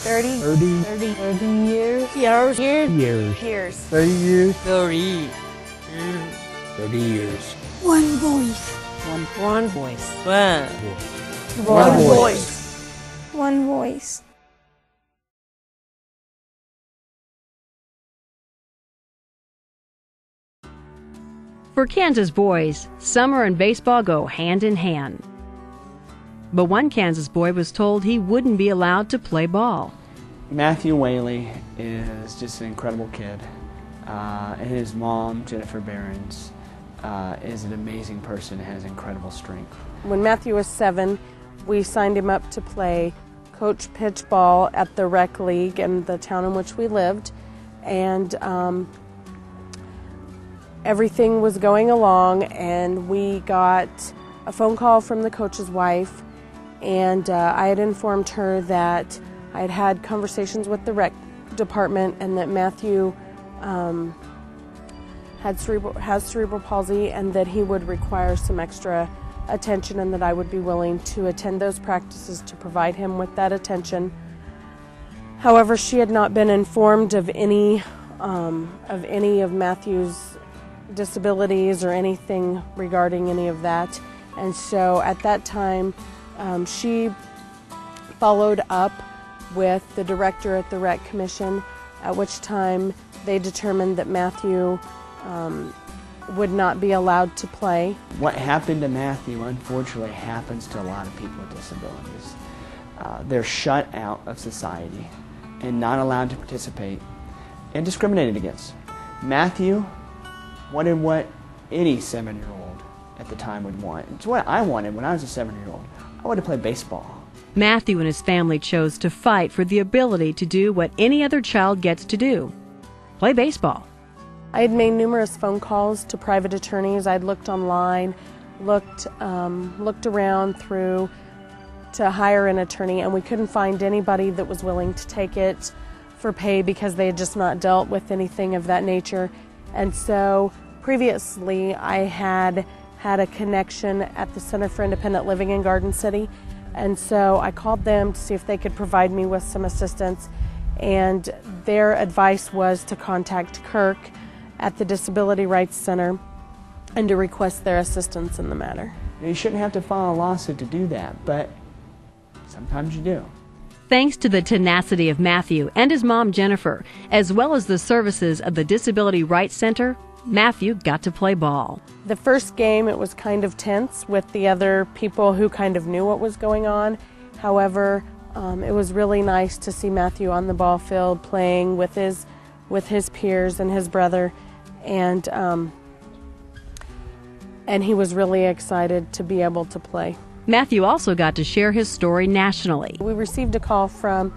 30. 30. 30. 30 years. Years. Years. 30 years. 30. 30 years. One voice. One voice. One voice. One voice. For Kansas boys, summer and baseball go hand in hand. But one Kansas boy was told he wouldn't be allowed to play ball. Matthew Whaley is just an incredible kid. And his mom, Jennifer Behrens, is an amazing person and has incredible strength. When Matthew was 7, we signed him up to play coach pitch ball at the rec league in the town in which we lived. And everything was going along, and we got a phone call from the coach's wife, and I had informed her that I had had conversations with the rec department and that Matthew has cerebral palsy and that he would require some extra attention, and that I would be willing to attend those practices to provide him with that attention. However, she had not been informed of any of Matthew's disabilities or anything regarding any of that, and so at that time she followed up with the director at the Rec Commission, at which time they determined that Matthew would not be allowed to play. What happened to Matthew, unfortunately, happens to a lot of people with disabilities. They're shut out of society and not allowed to participate and discriminated against. Matthew wanted what any 7-year-old at the time would want. It's what I wanted when I was a 7-year-old. I wanted to play baseball. Matthew and his family chose to fight for the ability to do what any other child gets to do: play baseball. I had made numerous phone calls to private attorneys. I'd looked online, looked around through to hire an attorney, and we couldn't find anybody that was willing to take it for pay because they had just not dealt with anything of that nature. And so previously I had a connection at the Center for Independent Living in Garden City, and so I called them to see if they could provide me with some assistance, and their advice was to contact Kirk at the Disability Rights Center and to request their assistance in the matter. You shouldn't have to file a lawsuit to do that, but sometimes you do. Thanks to the tenacity of Matthew and his mom Jennifer, as well as the services of the Disability Rights Center, Matthew got to play ball. The first game, it was kind of tense with the other people who kind of knew what was going on. However, it was really nice to see Matthew on the ball field playing with his peers and his brother, and he was really excited to be able to play. Matthew also got to share his story nationally. We received a call from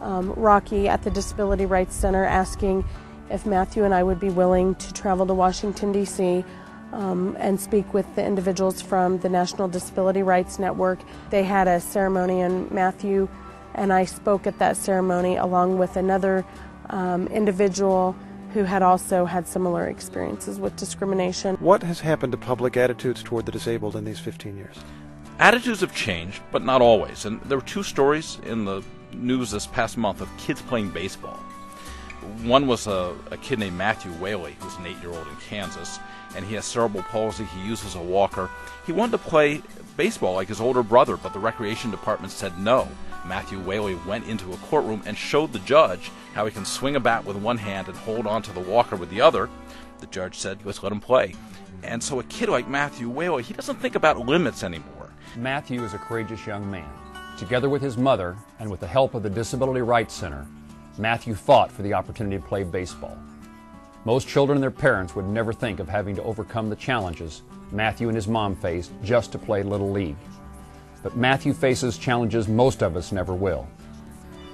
Rocky at the Disability Rights Center asking if Matthew and I would be willing to travel to Washington, D.C. And speak with the individuals from the National Disability Rights Network. They had a ceremony, and Matthew and I spoke at that ceremony along with another individual who had also had similar experiences with discrimination. What has happened to public attitudes toward the disabled in these 15 years? Attitudes have changed, but not always. And there were 2 stories in the news this past month of kids playing baseball. One was a kid named Matthew Whaley, who's an 8-year-old in Kansas, and he has cerebral palsy. He uses a walker. He wanted to play baseball like his older brother, but the recreation department said no. Matthew Whaley went into a courtroom and showed the judge how he can swing a bat with one hand and hold on to the walker with the other. The judge said, let's let him play. And so a kid like Matthew Whaley, he doesn't think about limits anymore. Matthew is a courageous young man. Together with his mother and with the help of the Disability Rights Center, Matthew fought for the opportunity to play baseball. Most children and their parents would never think of having to overcome the challenges Matthew and his mom faced just to play Little League. But Matthew faces challenges most of us never will.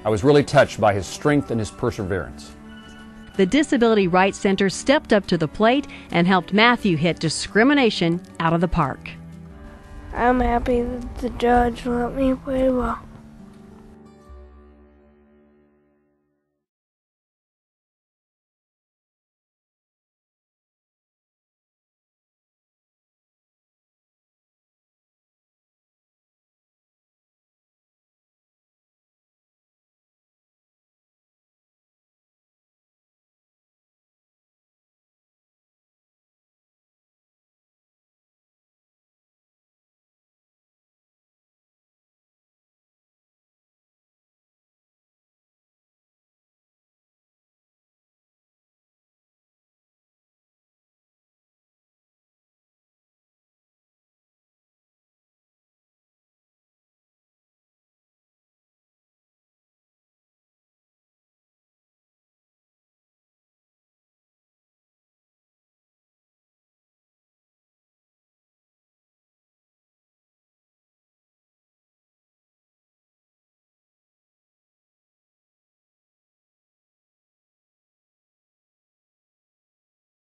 I was really touched by his strength and his perseverance. The Disability Rights Center stepped up to the plate and helped Matthew hit discrimination out of the park. I'm happy that the judge let me play well.